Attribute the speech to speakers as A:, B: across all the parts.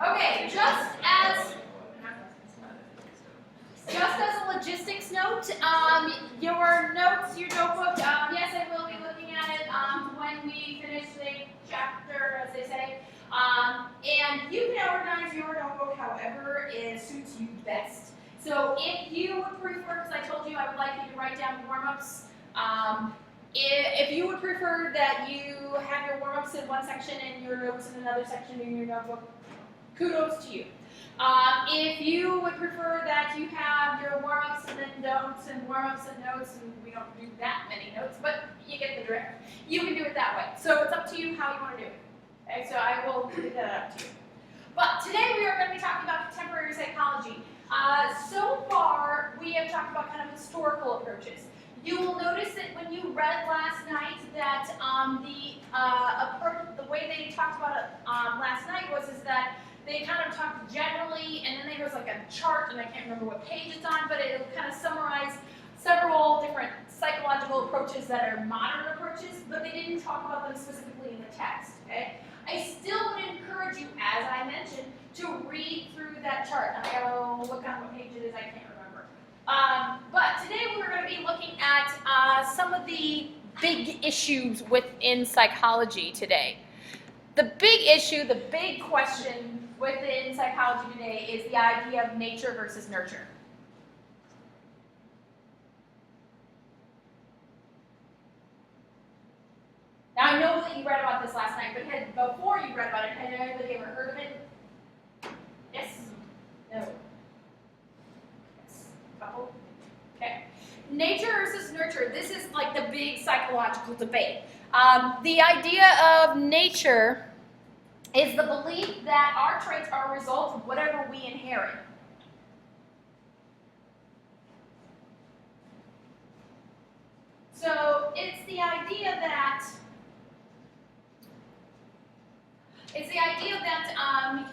A: Okay, just as a logistics note, your notes, your notebook, yes, I will be looking at it when we finish the chapter, as they say. And you can organize your notebook however it suits you best. So if you would prefer, because I told you I would like you to write down warm-ups, if you would prefer that you have your warm-ups in one section and your notes in another section in your notebook, kudos to you. If you would prefer that you have your warm-ups and then notes and warm-ups and notes, and we don't do that many notes, but you get the drift. You can do it that way. So it's up to you how you want to do it. Okay, so I will leave that up to you. But today we are going to be talking about contemporary psychology. So far, we have talked about kind of historical approaches. You will notice that when you read last night that the way they talked about it last night was that they kind of talked generally, and then there was like a chart, and I can't remember what page it's on, but it'll kind of summarize several different psychological approaches that are modern approaches, but they didn't talk about them specifically in the text. Okay? I still would encourage you, as I mentioned, to read through that chart. I gotta look on what page it is, I can't remember. But today we're going to be looking at some of the big issues within psychology today. The big issue, the big question within psychology today is the idea of nature versus nurture. Now I know that you read about this last night, but before you read about it, had anybody ever heard of it? Yes? No? Yes? Couple? Okay. Nature versus nurture. This is like the big psychological debate. The idea of nature is the belief that our traits are a result of whatever we inherit. So it's the idea that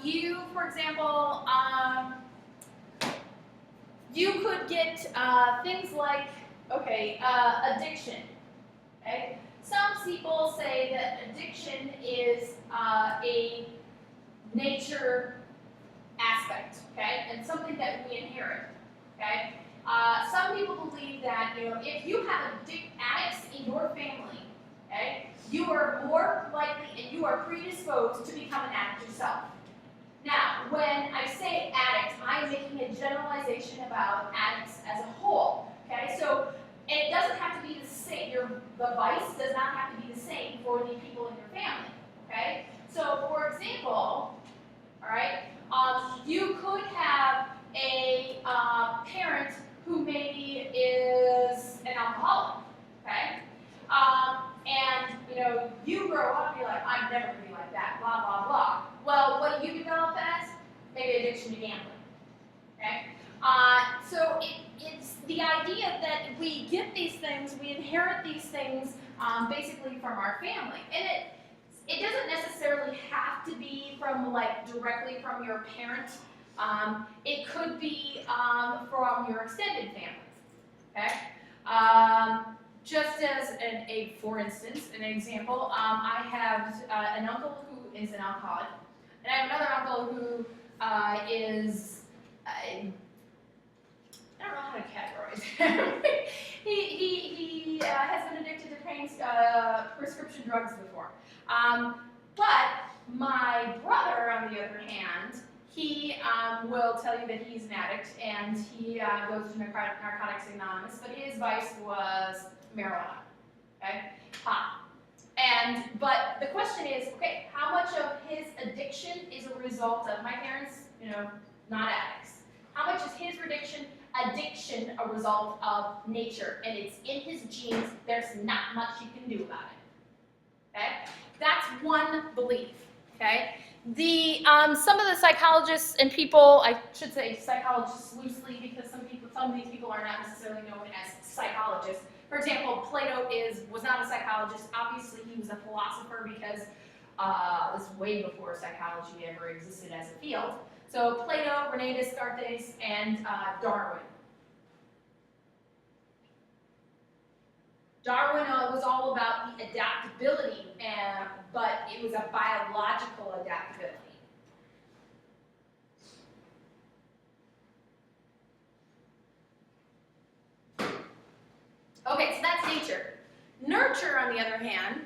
A: you, for example, you could get things like, addiction. Okay? Some people say that addiction is a nature aspect, okay, and something that we inherit. Okay? Some people believe that if you have addicts in your family, okay, you are more likely and you are predisposed to become an addict yourself. Now, when I say addict, I'm making a generalization about addicts as a whole. Okay, so it doesn't have to be the same. The vice does not have to be the same for the people in your family. Okay, so for example, all right, you could have a parent who maybe is an alcoholic. Okay, and you grow up and you're like, I'm never gonna be like that. Blah blah blah. Well, what do you develop as? Maybe addiction to gambling. Okay? So it's the idea that we get these things, we inherit these things basically from our family. And it doesn't necessarily have to be from directly from your parent. It could be from your extended family. Okay? Just as for instance, an example, I have an uncle who is an alcoholic. And I have another uncle who is, I don't know how to categorize him. he has been addicted to pain prescription drugs before. But my brother, on the other hand, he will tell you that he's an addict, and he goes to Narcotics Anonymous, but his vice was marijuana, okay, pot. But the question is, okay, how much of his addiction is a result of my parents, not addicts? How much is his addiction a result of nature? And it's in his genes. There's not much you can do about it. Okay, that's one belief. Okay, some of the psychologists and people, I should say psychologists loosely, because some of these people are not necessarily known as psychologists. For example, Plato was not a psychologist. Obviously, he was a philosopher because this was way before psychology ever existed as a field. So Plato, René Descartes, and Darwin. Darwin was all about the adaptability, but it was a biological adaptability. on the other hand,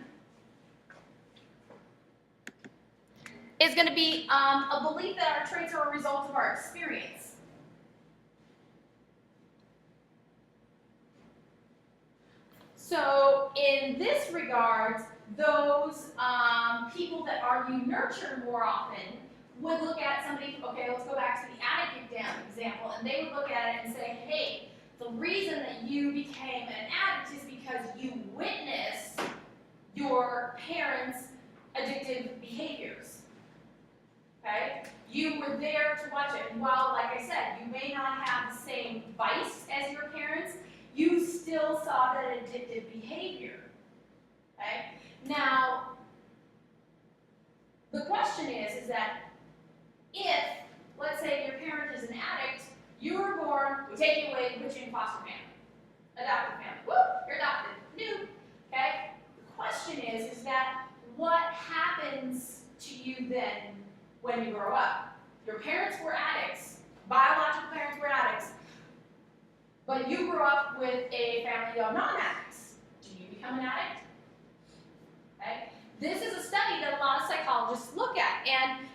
A: is going to be a belief that our traits are a result of our experience. So in this regard, those people that argue nurture more often would look at somebody, okay, let's go back to the addict example, and they would look at it and say, hey, the reason that you became an addict is because you witnessed your parents' addictive behaviors. Okay? You were there to watch it. And while, like I said, you may not have the same vice as your parents, you still saw that addictive behavior. Okay? Now, the question is that if, let's say, your parent is an addict, you were born, we take you away, we put you in foster family, adopted family. Woo, you're adopted, new. Okay? The question is that what happens to you then when you grow up? Your parents were addicts, biological parents were addicts, but you grew up with a family of non-addicts. Do you become an addict? Okay? This is a study that a lot of psychologists look at, and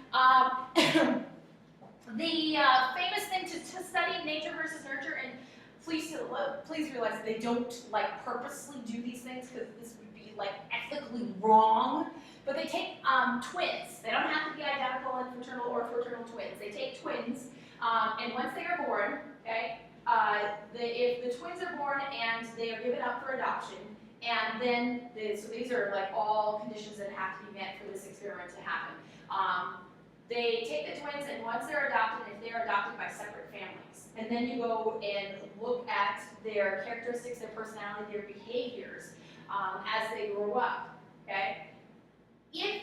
A: the famous thing to study nature versus nurture, and please realize they don't like purposely do these things because this would be like ethically wrong. But they take twins. They don't have to be identical and fraternal or fraternal twins. They take twins, and once they are born, okay, if the twins are born and they are given up for adoption, and then so these are like all conditions that have to be met for this experiment to happen. They take the twins, and once they're adopted, if they're adopted by separate families, and then you go and look at their characteristics, their personality, their behaviors as they grow up. Okay. If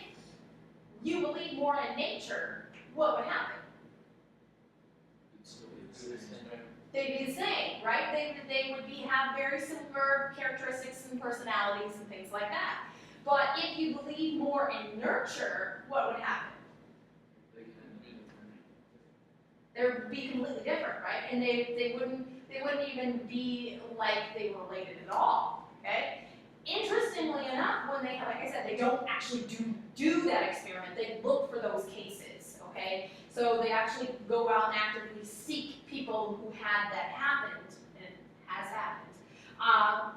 A: you believe more in nature, what would happen? They'd be the same, right? They would have very similar characteristics and personalities and things like that. But if you believe more in nurture, what would happen? They would be completely different, right? And they wouldn't even be like they were related at all. Okay? Interestingly enough, when they, like I said, they don't actually do that experiment. They look for those cases, okay? So they actually go out and actively seek people who had that happened, and it has happened.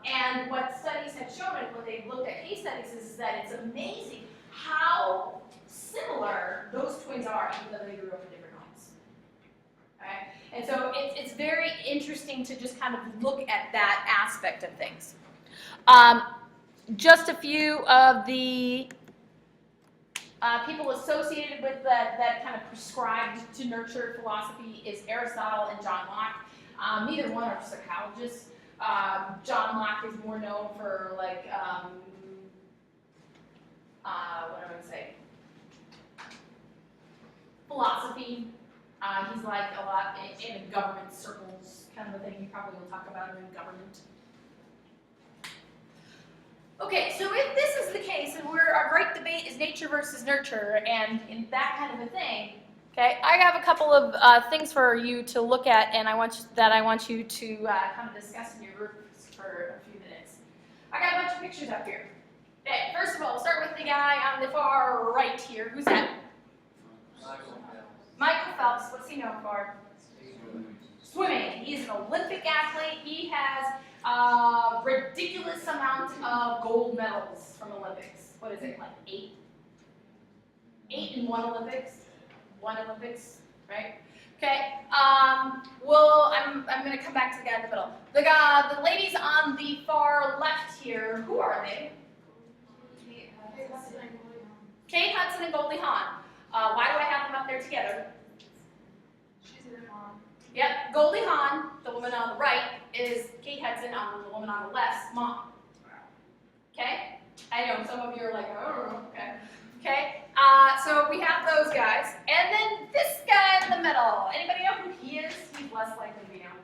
A: And what studies have shown, and when they've looked at case studies, is that it's amazing how similar those twins are, even though they grew up in different homes. Okay? And so it's very interesting to just kind of look at that aspect of things. Just a few of the people associated with that kind of prescribed to nurture philosophy is Aristotle and John Locke. Neither one are psychologists. John Locke is more known for like, what do I want to say? Philosophy. He's like a lot in government circles, kind of a thing. You probably will talk about him in government. Okay, so if this is the case, and our great debate is nature versus nurture, and in that kind of a thing, okay, I have a couple of things for you to look at, and I want you to kind of discuss in your groups for a few minutes. I got a bunch of pictures up here. Okay, first of all, we'll start with the guy on the far right here. Who's that? Michael Phelps. What's he known for? Swimming. He's an Olympic athlete. He has a ridiculous amount of gold medals from Olympics. What is it, like 8? 8 in one Olympics? One Olympics, right? Okay. Well, I'm going to come back to the guy in the middle. The ladies on the far left here, who are they? Kate Hudson and Goldie Hawn. Why do I have them up there together?
B: She's their mom.
A: Yep, Goldie Hawn, the woman on the right, is Kate Hudson, the woman on the left's mom. Okay? I know some of you are like, oh, okay. Okay? So we have those guys, and then this guy in the middle. Anybody know who he is? He's less likely to be known.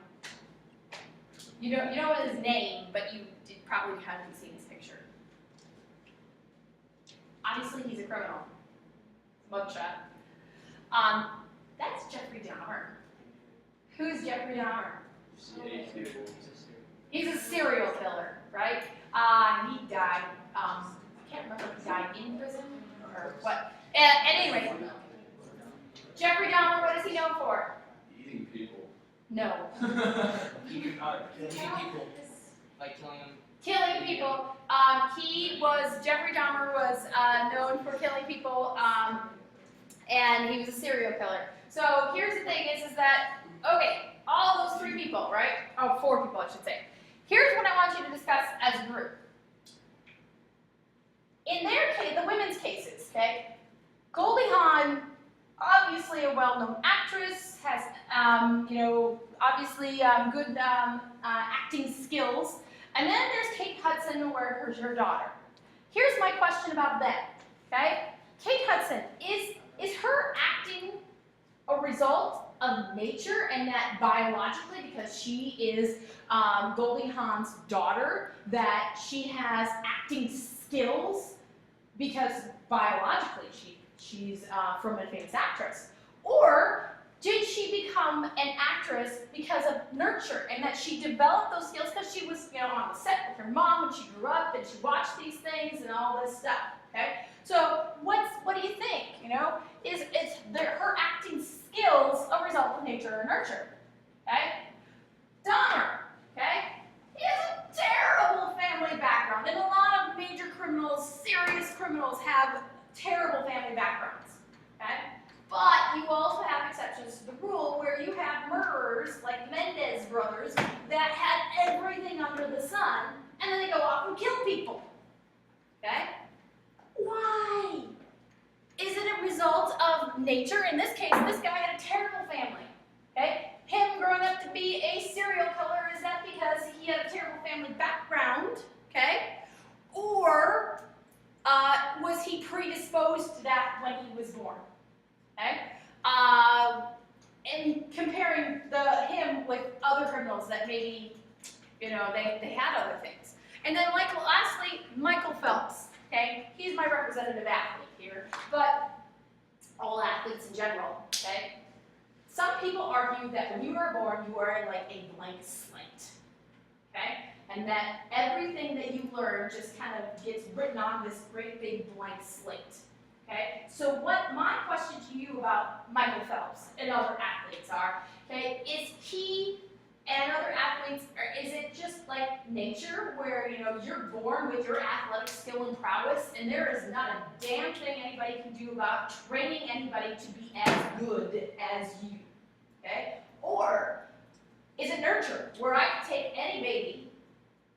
A: You know his name, but you probably haven't seen his picture. Obviously, he's a criminal. Mugshot. That's Jeffrey Dahmer. Who's Jeffrey Dahmer? He's a serial killer, right? He died I can't remember if he died in prison or what. At any rate, Jeffrey Dahmer, what is he known for?
C: Eating people.
A: No.
D: Killing people. Like killing them.
A: Killing people. Jeffrey Dahmer was known for killing people, and he was a serial killer. So here's the thing is that, okay, all those 3 people, right? Oh, 4 people, I should say. Here's what I want you to discuss as a group. In their case, the women's cases, okay, Goldie Hawn, obviously a well-known actress, has, obviously good acting skills. And then there's Kate Hudson, where's her daughter. Here's my question about them, okay? Kate Hudson, is her acting a result of nature and that biologically, because she is Goldie Hawn's daughter, that she has acting skills because biologically she's from a famous actress? Or did she become an actress because of nurture and that she developed those skills because she was, on the set with her mom when she grew up and she watched these things and all this stuff, okay? So what do you think, Is her acting skills a result of nature or nurture, okay? Dahmer, okay? He has a terrible family background, and a lot of major criminals, serious criminals, have terrible family backgrounds, okay? But you also have exceptions to the rule where you have murderers like Mendez brothers that had everything under the sun, and then they go off and kill people, okay? Why? Is it a result of nature? In this case, this guy had a terrible family, okay? Him growing up to be a serial killer, is that because he had a terrible family background, okay? Or was he predisposed to that when he was born, okay? And comparing him with other criminals that maybe, they had other things. And then lastly, Michael Phelps, okay? He's my representative athlete here, but all athletes in general, okay? Some people argue that when you are born, you are like a blank slate, okay? And that everything that you learn just kind of gets written on this great big blank slate, okay? So what my question to you about Michael Phelps and other athletes are, okay, is he and other athletes, or is it just like nature where, you're born with your athletic skill and prowess and there is not a damn thing anybody can do about training anybody to be as good as you, okay? Or is it nurture where I can take any baby,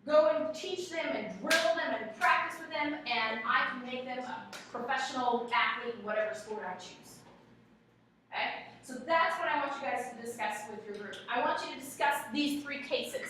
A: go and teach them and drill them and practice with them, and I can make them a professional athlete in whatever sport I choose, okay? So that's what I want you guys to discuss with your group. I want you to discuss these 3 cases,